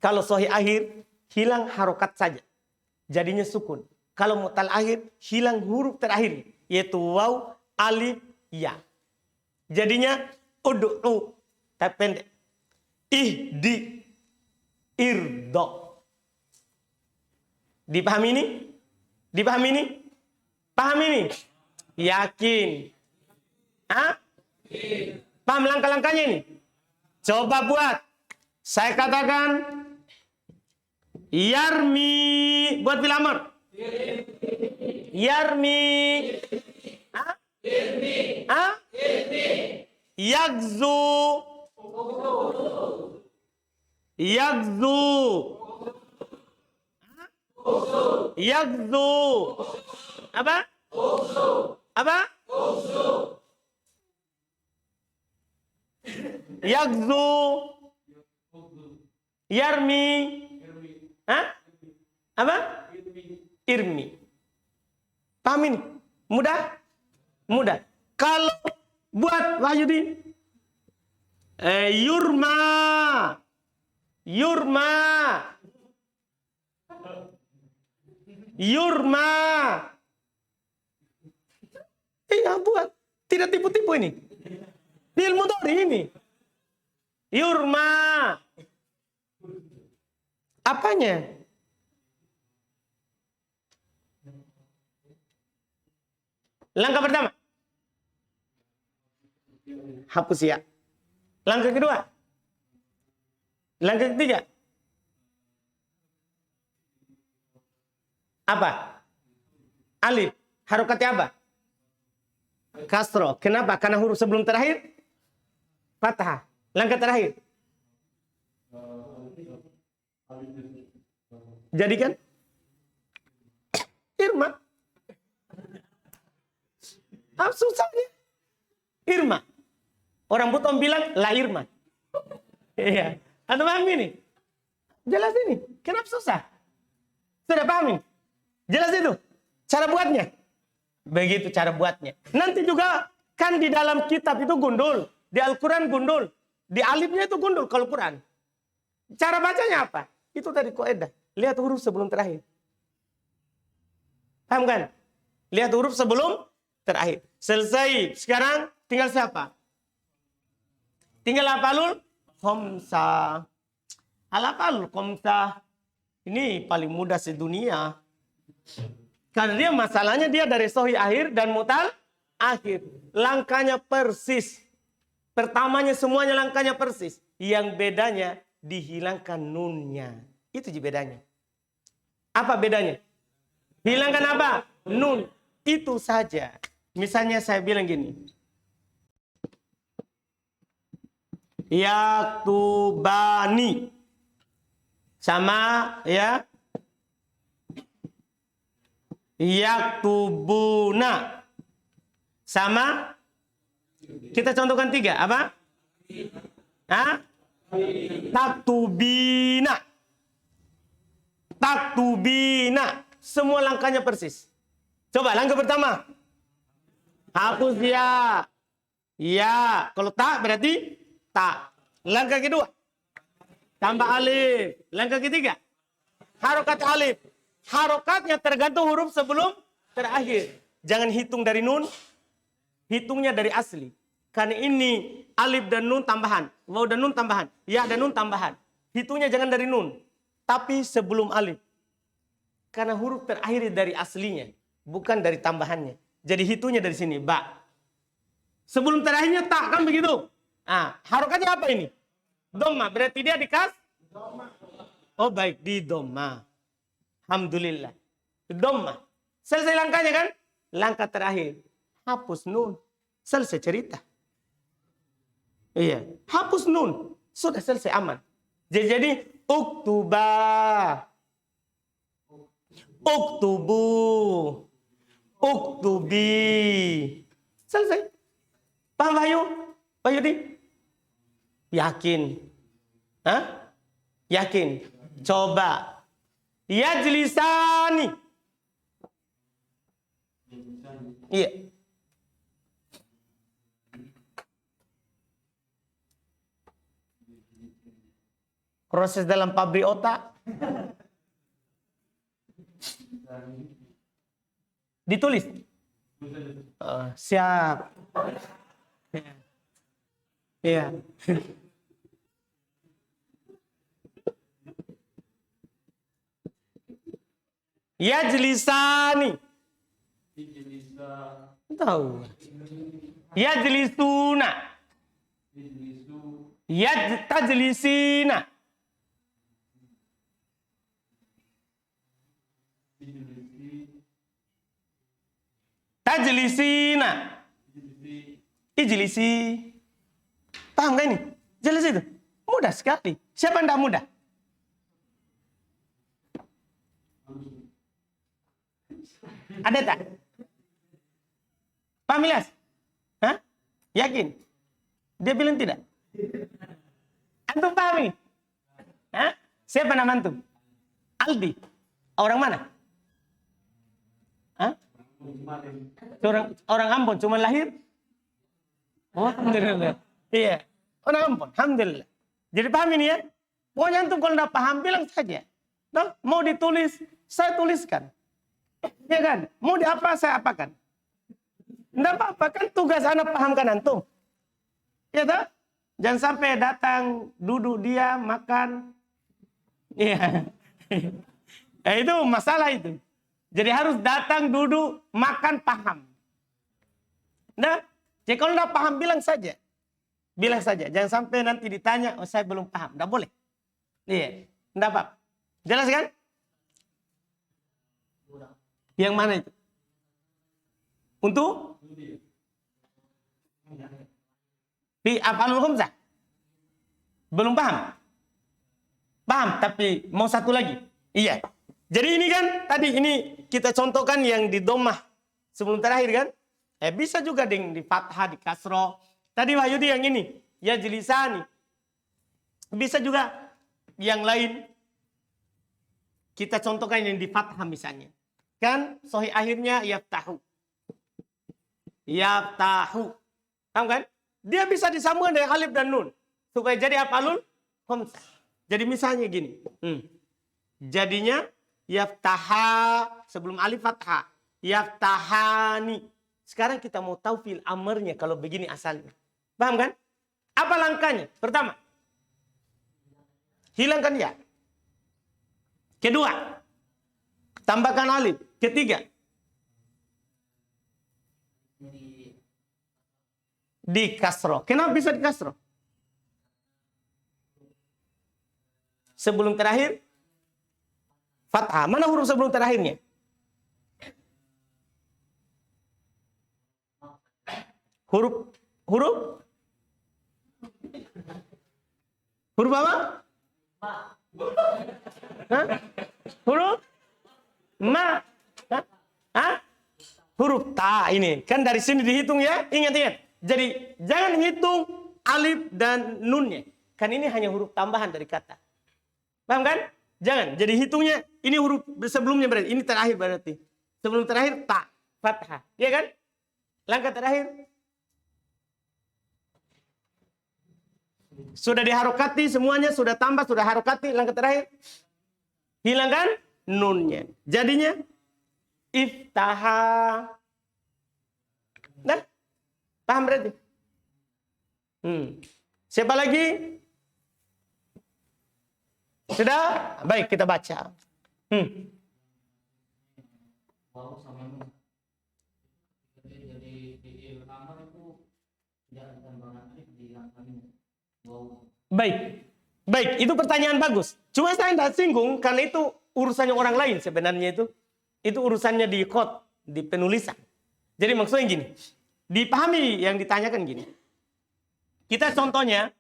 Kalau sahih akhir, hilang harokat saja. Jadinya sukun. Kalau mu'tal akhir, hilang huruf terakhir. Yaitu waw, alif, ya. Jadinya ud'u. Tapi pendek. Ihdi. Irdo. Dipahami ini? Dipahami ini? Paham ini? Yakin. Hah? Paham langkah-langkahnya ini? Coba buat. Saya katakan yarmi. Buat fiil amr. Yarmi. Hah? Hah? Yagzu. Yagzu. Apa? Apa? Yagzu. Yarmi. Hah? Apa? Irmi. Paham ini? Mudah? Mudah. Kalau buat Wahyudi, yurma. Yurma. Yurma. Buat. Tidak tipu-tipu ini. Fi'il mudhari ini. Yurma. Apanya? Langkah pertama. Hapus ya. Langkah kedua. Langkah ketiga. Apa? Alif. Harokatnya apa? Kasro. Kenapa? Karena huruf sebelum terakhir fathah. Langkah terakhir. Jadi kan? Irma. Susahnya. Irma. Orang Buton bilang la Irma. Iya. Anda paham ini? Jelas ini. Kenapa susah? Sudah paham ini? Jelas itu. Cara buatnya. Begitu cara buatnya. Nanti juga kan di dalam kitab itu gundul. Di Al-Quran gundul. Di alifnya itu gundul kalau Quran. Cara bacanya apa? Itu tadi kaidah. Lihat huruf sebelum terakhir. Paham kan? Lihat huruf sebelum terakhir. Selesai. Sekarang tinggal siapa? Tinggal hafalul khamsah. Hafalul khamsah. Ini paling mudah sedunia. Karena dia masalahnya dia dari sahih akhir dan mutal akhir. Langkahnya persis. Pertamanya semuanya langkahnya persis. Yang bedanya dihilangkan nunnya. Itu bedanya. Apa bedanya? Hilangkan apa? Nun. Itu saja. Misalnya saya bilang gini. Yaktubani. Sama ya. Yaktubuna. Sama. Kita contohkan 3. Apa? Hah? Taktubina. Taktubina. Semua langkahnya persis. Coba langkah pertama. Hapus ya. Ya. Kalau tak berarti tak. Langkah kedua. Tambah alif. Langkah ketiga. Harokat alif. Harokatnya tergantung huruf sebelum terakhir. Jangan hitung dari nun. Hitungnya dari asli. Karena ini alif dan nun tambahan. Waw dan nun tambahan. Ya dan nun tambahan. Hitungnya jangan dari nun. Tapi sebelum alif. Karena huruf terakhir dari aslinya. Bukan dari tambahannya. Jadi hitungnya dari sini. Ba. Sebelum terakhirnya tak. Kan begitu. Nah, harokatnya apa ini? Dhamma. Berarti dia dikas? Oh baik. Di dhamma. Alhamdulillah. Dhamma. Selesai langkahnya kan? Langkah terakhir. Hapus nun. Selesai cerita. Iya. Hapus nun. Sudah selesai aman. Jadi uktuba. Uktubu. Uktubi. Selesai. Paham Bayu? Pak Yudi? Yakin. Hah? Yakin. Coba. Yajlisani. Iya. Proses dalam pabrik otak. Ditulis. Siap. Iya. Yajlisani. Tahu. Yajlisuna. Tajlisina. Tajlisina. Ijlisi. Paham gak ini? Jelas itu? Mudah sekali. Siapa yang tidak mudah? Ada tak? Paham Ilyas? Hah? Yakin? Dia bilang tidak. Antum paham ini? Hah? Siapa nama antum? Aldi. Orang mana? Hah? Orang Ambon, cuma lahir? Oh, alhamdulillah. Iya. Orang Ambon, alhamdulillah. Jadi paham ini ya? Pokoknya antum kalau tidak paham, bilang saja. Nah, mau ditulis, saya tuliskan. Ya kan? Mau diapa, saya apakan. Tidak apa-apa, kan tugas anak pahamkan antum. Ya tak? Jangan sampai datang, duduk dia, makan. Iya. Itu masalah itu. Jadi harus datang, duduk, makan, paham. Nah, jadi kalau tidak paham, bilang saja. Bilang saja. Jangan sampai nanti ditanya, oh saya belum paham. Tidak boleh. Iya. Tidak apa-apa. Jelas kan? Yang mana itu? Untuk? Di af'alul khamsah. Belum paham? Paham, tapi mau satu lagi. Iya. Jadi ini kan, tadi ini kita contohkan yang di dhammah sebelum terakhir kan? Bisa juga di fathah, di kasroh. Tadi Wahyudi yang ini, ya jelisani. Bisa juga yang lain. Kita contohkan yang di fathah misalnya. Kan sahih akhirnya yaftahu. Yaftahu. Tahu kan? Dia bisa disambungkan dengan alif dan nun. supaya jadi af'alul khamsah. Jadi misalnya gini. Jadinya yaftaha sebelum alif fathah. Yaftahani. Sekarang kita mau tahu fi'il amarnya kalau begini asalnya. Paham kan? Apa langkahnya? Pertama, hilangkan ya. Kedua, tambahkan alif. Ketiga, di kasroh. Kenapa bisa di kasroh? Sebelum terakhir fathah. Mana huruf sebelum terakhirnya? Huruf apa? Hah? Huruf ma. Hah? Huruf ta ini. Kan dari sini dihitung ya. Ingat. Jadi jangan hitung alif dan nunnya. Kan ini hanya huruf tambahan dari kata. Paham kan? Jangan. Jadi hitungnya ini huruf sebelumnya berarti. Ini terakhir berarti. Sebelum terakhir ta. Fathah. Iya kan? Langkah terakhir. Sudah diharokati semuanya. Sudah tambah. Sudah harokati. Langkah terakhir. Hilangkan nunnya. Jadinya iftaha. Nah. Paham berarti? Siapa lagi? Sudah? Baik, kita baca. Baik, itu pertanyaan bagus. Cuma saya tidak singgung karena itu urusannya orang lain sebenarnya itu. Itu urusannya di kod, di penulisan. Jadi maksudnya gini. Dipahami yang ditanyakan gini. Kita contohnya,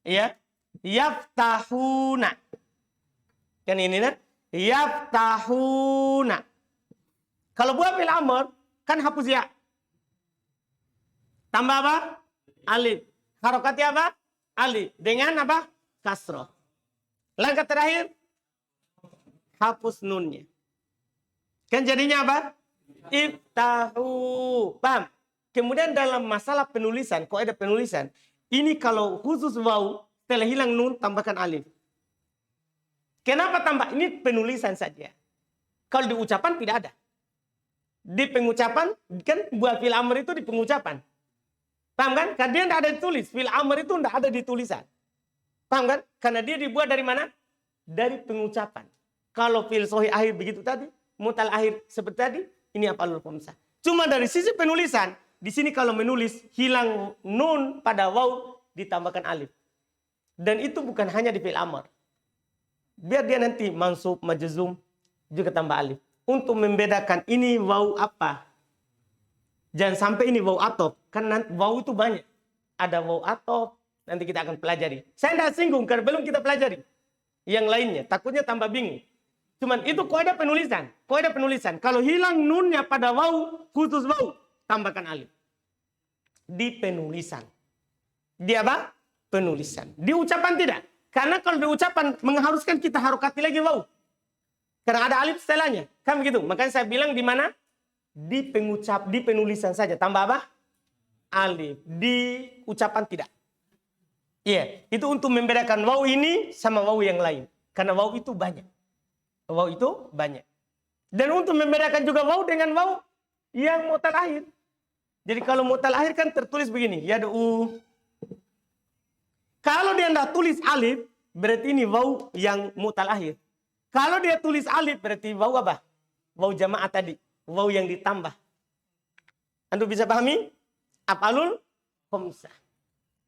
ya, yaftahuna. Kan ini kan? Yaftahuna. Kalau buat fi'il amr, kan hapus ya. Tambah apa? Alif. Harokatnya apa? Alif. Dengan apa? Kasroh. Langkah terakhir, hapus nunnya. Kan jadinya apa? Iftahu. Paham? Kemudian dalam masalah penulisan, kaidah penulisan, ini kalau khusus waw, setelah hilang nun, tambahkan alif. Kenapa tambah? Ini penulisan saja. Kalau di ucapan tidak ada. Di pengucapan, kan buat fi'il amr itu di pengucapan. Paham kan? Karena dia tidak ada ditulis. Fi'il amr itu tidak ada di tulisan. Paham kan? Karena dia dibuat dari mana? Dari pengucapan. Kalau fi'il sahih akhir begitu tadi, mutal akhir seperti tadi, ini af'alul khamsah. Cuma dari sisi penulisan, di sini kalau menulis hilang nun pada waw ditambahkan alif. Dan itu bukan hanya di fi'il amr. Biar dia nanti mansub, majzum juga tambah alif. Untuk membedakan ini waw apa. Jangan sampai ini waw atof. Kan nanti waw itu banyak. Ada waw atof, nanti kita akan pelajari. Saya tidak singgung karena belum kita pelajari. Yang lainnya, takutnya tambah bingung. Cuman itu kaidah penulisan. Kaidah penulisan. Kalau hilang nunnya pada waw, khusus waw, tambahkan alif. Di penulisan. Di apa? Penulisan. Di ucapan tidak. Karena kalau di ucapan mengharuskan kita harokati lagi waw. Karena ada alif setelahnya. Kan begitu. Makanya saya bilang di mana? Di penulisan saja. Tambah apa? Alif. Di ucapan tidak. Iya. Itu untuk membedakan waw ini sama waw yang lain. Karena waw itu banyak. Waw itu banyak. Dan untuk membedakan juga waw dengan waw yang mutal akhir. Jadi kalau mutal akhir kan tertulis begini. Yad'u. Kalau dia tidak tulis alif, berarti ini waw yang mutal akhir. Kalau dia tulis alif, berarti waw apa? Waw jamaah tadi. Waw yang ditambah. Anda bisa pahami? Af'alul khamsah.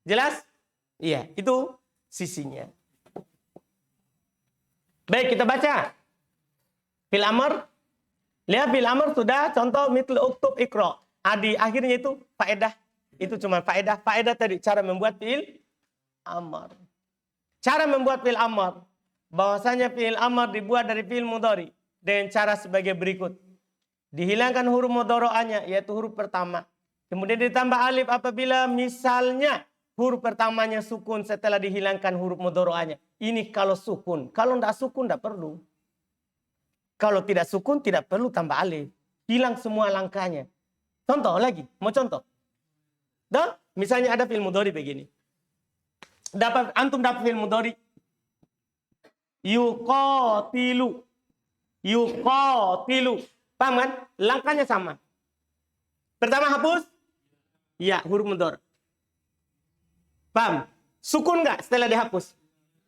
Jelas? Iya, itu sisinya. Baik, kita baca. Fil amr. Lihat fil amr sudah contoh mithl uktub ikra. Di akhirnya itu faedah. Itu cuma faedah. Faedah tadi cara membuat fi'il amr. Cara membuat fi'il amr. Bahwasanya fi'il amr dibuat dari fi'il mudhari dengan cara sebagai berikut. Dihilangkan huruf mudhari'anya yaitu huruf pertama. Kemudian ditambah alif apabila misalnya huruf pertamanya sukun setelah dihilangkan huruf mudhari'anya. Ini kalau sukun. Kalau tidak sukun tidak perlu. Kalau tidak sukun tidak perlu tambah alif. Hilang semua langkahnya. Contoh lagi, mau contoh. Dah, misalnya ada fi'il mudhari begini. Antum dapat fi'il mudhari. Yuqatilu. Yuqatilu. Paham kan? Langkahnya sama. Pertama hapus. Ya, huruf mudhari. Paham? Sukun nggak setelah dihapus?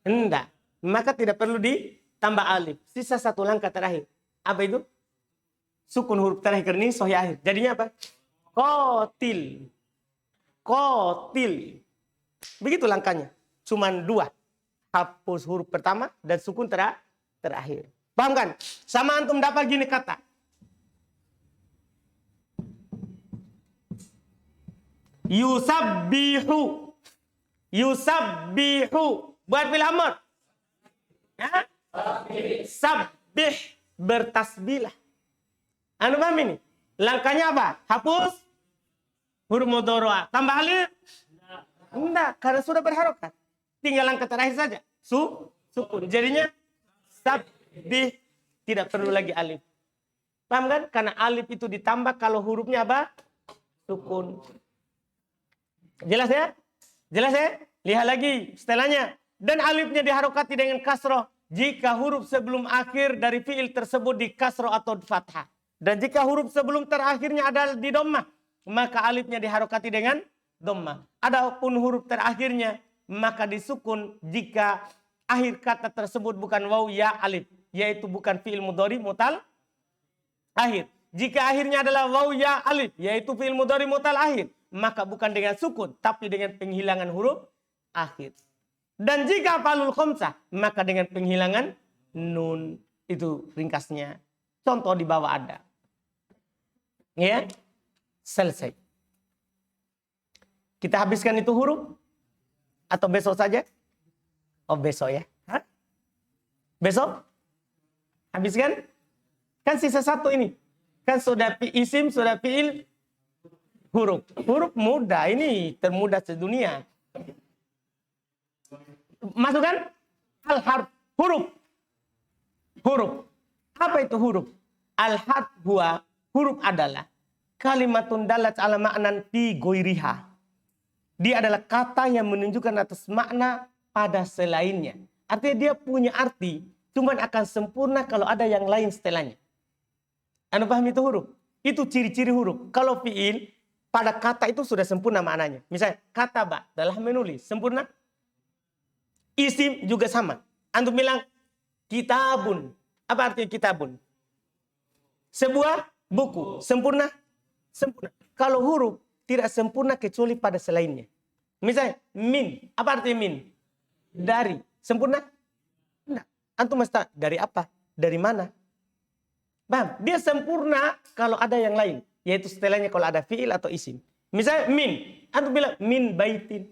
Enggak. Maka tidak perlu ditambah alif. Sisa satu langkah terakhir. Apa itu? Sukun huruf terakhir ini sohih akhir. Jadinya apa? Qatil. Qatil. Begitu langkahnya. Cuman 2. Hapus huruf pertama dan sukun terakhir. Paham kan? Sama antum dapat gini kata. Yusabbihu. Yusabbihu. Buat fi'il amr. Ya? Sabbih. Bertasbihlah. Anu paham ini? Langkahnya apa? Hapus huruf mudhari'. Tambah alif? Enggak, karena sudah berharokat. Tinggal langkah terakhir saja. Sukun. Jadinya sabbih, tidak perlu lagi alif. Paham kan? Karena alif itu ditambah kalau hurufnya apa? Sukun. Jelas ya? Jelas ya? Lihat lagi setelahnya. Dan alifnya diharokati dengan kasroh jika huruf sebelum akhir dari fiil tersebut di kasroh atau fathah. Dan jika huruf sebelum terakhirnya adalah di dhammah, maka alifnya diharokati dengan dhammah. Adapun huruf terakhirnya maka disukun jika akhir kata tersebut bukan waw ya alif, yaitu bukan fiil mudhari mutal akhir. Jika akhirnya adalah waw ya alif, yaitu fiil mudhari mutal akhir, maka bukan dengan sukun tapi dengan penghilangan huruf akhir. Dan jika falul khamsah, maka dengan penghilangan nun. Itu ringkasnya. Contoh di bawah ada. Ya, selesai. Kita habiskan itu huruf? Atau besok saja? Oh besok ya. Hah? Besok? Habiskan? Kan sisa satu ini. Kan sudah isim, sudah fiil, huruf. Huruf mudah, ini termudah sedunia. Masukkan al-harf, huruf. Huruf. Apa itu huruf? Al-harf huwa, huruf adalah kalimatun dalat ala ma'nan fi ghairiha. Dia adalah kata yang menunjukkan atas makna pada selainnya. Artinya dia punya arti, cuman akan sempurna kalau ada yang lain setelahnya. Anda paham itu huruf? Itu ciri-ciri huruf. Kalau fiil, pada kata itu sudah sempurna maknanya. Misalnya, kataba dalam menulis, sempurna. Isim juga sama. Antum bilang kitabun. Apa artinya kitabun? Sebuah buku. Sempurna? Sempurna. Kalau huruf tidak sempurna kecuali pada selainnya. Misalnya min. Apa artinya min? Dari. Sempurna? Enggak. Antum mesti dari apa? Dari mana? Paham? Dia sempurna kalau ada yang lain. Yaitu setelahnya kalau ada fiil atau isim. Misalnya min. Antum bilang min baitin.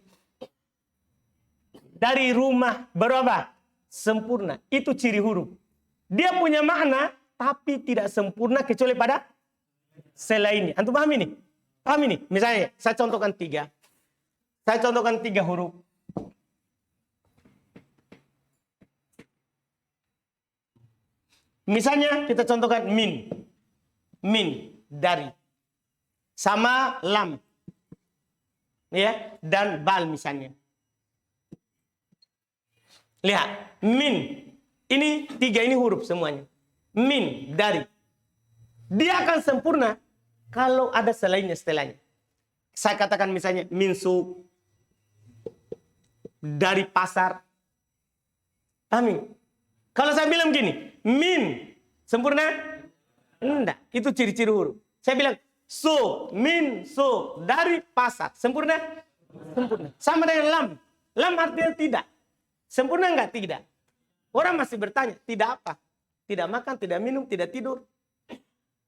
Dari rumah, baru apa? Sempurna. Itu ciri huruf. Dia punya makna, tapi tidak sempurna kecuali pada selainnya. Antum paham ini? Paham ini? Misalnya, saya contohkan 3. Saya contohkan 3 huruf. Misalnya, kita contohkan min. Min, dari. Sama lam. Ya, dan bal misalnya. Lihat, min. Ini 3 ini huruf semuanya. Min, dari. Dia akan sempurna kalau ada selainnya setelahnya. Saya katakan misalnya min su. Dari pasar. Amin. Kalau saya bilang gini, min. Sempurna? Enggak. Itu ciri-ciri huruf. Saya bilang su, min, su. Dari pasar. Sempurna? Sempurna. Sama dengan lam. Lam artinya tidak. Sempurna enggak? Tidak. Orang masih bertanya, tidak apa? Tidak makan, tidak minum, tidak tidur.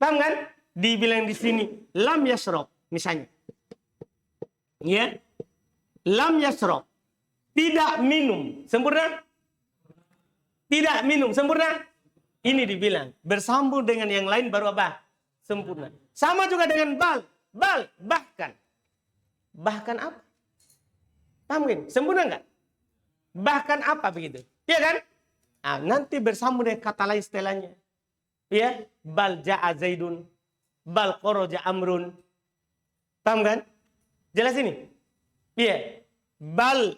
Paham kan? Dibilang di sini, lam yasrob, misalnya. Ya. Lam yasrob. Tidak minum. Sempurna? Tidak minum. Sempurna? Ini dibilang. Bersambung dengan yang lain baru apa? Sempurna. Sama juga dengan bal. Bal, bahkan. Bahkan apa? Paham kan? Sempurna enggak? Bahkan apa begitu? Iya kan? Nah, nanti bersambung dengan kata lain setelahnya. Ya, bal ja'a zaidun, bal kharaja amrun. Paham kan? Jelas ini? Iya. Bal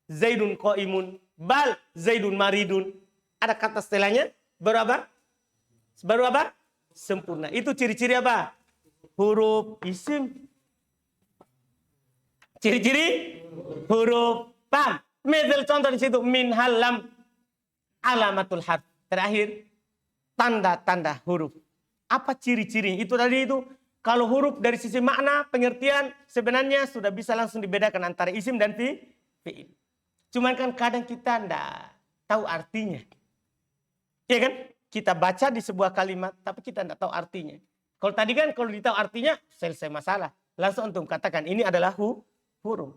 Zaidun qaimun, bal Zaidun maridun. Ada kata setelahnya, baru apa? Baru apa? Sempurna. Itu ciri-ciri apa? Huruf isim. Ciri-ciri huruf. Paham? Misal contoh di situ, min halam alamatul harf. Terakhir, tanda-tanda huruf. Apa ciri-ciri? Itu tadi itu. Kalau huruf dari sisi makna, pengertian, sebenarnya sudah bisa langsung dibedakan antara isim dan fi'il. Cuman kan kadang kita tidak tahu artinya. Iya kan? Kita baca di sebuah kalimat, tapi kita tidak tahu artinya. Kalau tadi kan, kalau ditahu artinya, selesai masalah. Langsung untuk katakan, ini adalah huruf.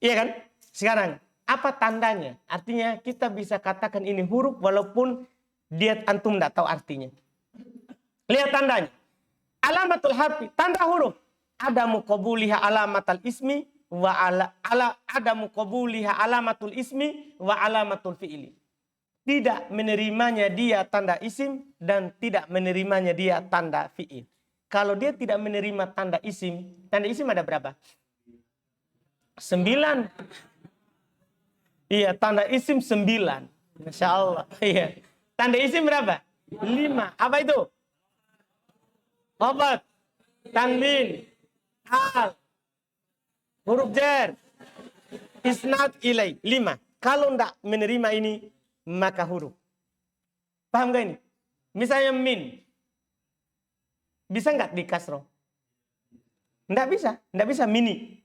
Iya kan? Sekarang, apa tandanya? Artinya kita bisa katakan ini huruf walaupun dia antum tidak tahu artinya. Lihat tandanya. Alamatul harfi, tanda huruf. Adamu qabuliha alamatul ismi wa adamu qabuliha alamatul ismi wa alamatul fi'ili. Tidak menerimanya dia tanda isim dan tidak menerimanya dia tanda fi'il. Kalau dia tidak menerima tanda isim ada berapa? 9. Iya, tanda isim 9. Masya Allah. Iya. Tanda isim berapa? 5. Apa itu? Obat, tanwin, hal, huruf jar, isnad ilai. 5. Kalau tidak menerima ini, maka huruf. Paham gak ini? Misalnya min. Bisa nggak di kasroh? Tidak bisa mini.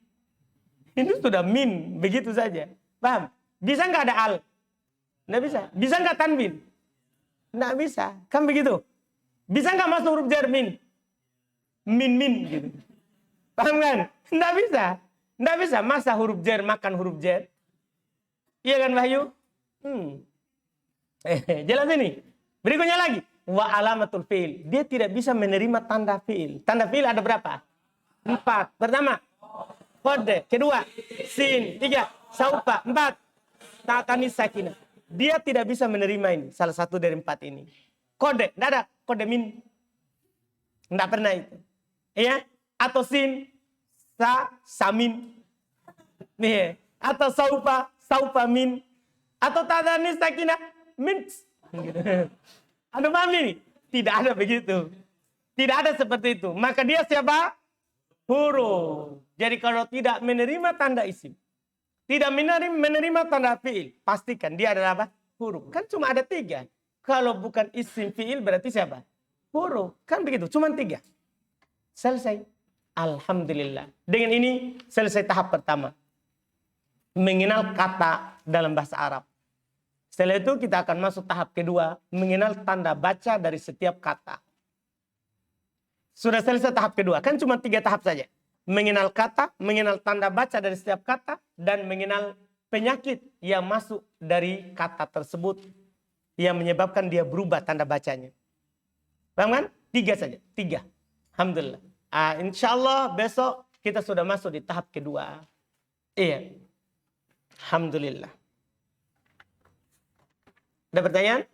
Itu sudah min, begitu saja. Paham? Bisa nggak ada al? Tidak bisa. Bisa nggak tanwin? Tidak bisa. Kan begitu? Bisa nggak masuk huruf jar min? Min gitu. Paham kan? Tidak bisa. Masa huruf jar makan huruf jar? Iya kan Wahyu? Jelas ini. Berikutnya lagi. Wa alamatul fi'il. Dia tidak bisa menerima tanda fi'il. Tanda fi'il ada berapa? 4. Pertama, kode. Kedua, sin. 3, saupa. 4, ta'tanis sakinah. Dia tidak bisa menerima ini. Salah satu dari 4 ini. Kode. Tidak ada. Kode min. Tidak pernah itu. Iya, atau sin, samin, nih, atau saupa min, atau ta'tanis sakinah min. Anda paham ini? Tidak ada begitu. Tidak ada seperti itu. Maka dia siapa? Huruf. Jadi kalau tidak menerima tanda isim, tidak menerima tanda fi'il, pastikan dia adalah apa? Huruf. Kan cuma ada 3. Kalau bukan isim fi'il berarti siapa? Huruf. Kan begitu. Cuma 3. Selesai. Alhamdulillah. Dengan ini selesai tahap pertama. Mengenal kata dalam bahasa Arab. Setelah itu kita akan masuk tahap kedua. Mengenal tanda baca dari setiap kata. Sudah selesai tahap kedua. Kan cuma 3 tahap saja. Mengenal kata, mengenal tanda baca dari setiap kata, dan mengenal penyakit yang masuk dari kata tersebut yang menyebabkan dia berubah tanda bacanya. Paham kan? 3 saja. 3. Alhamdulillah. Insya Allah besok kita sudah masuk di tahap kedua. Iya. Alhamdulillah. Ada pertanyaan?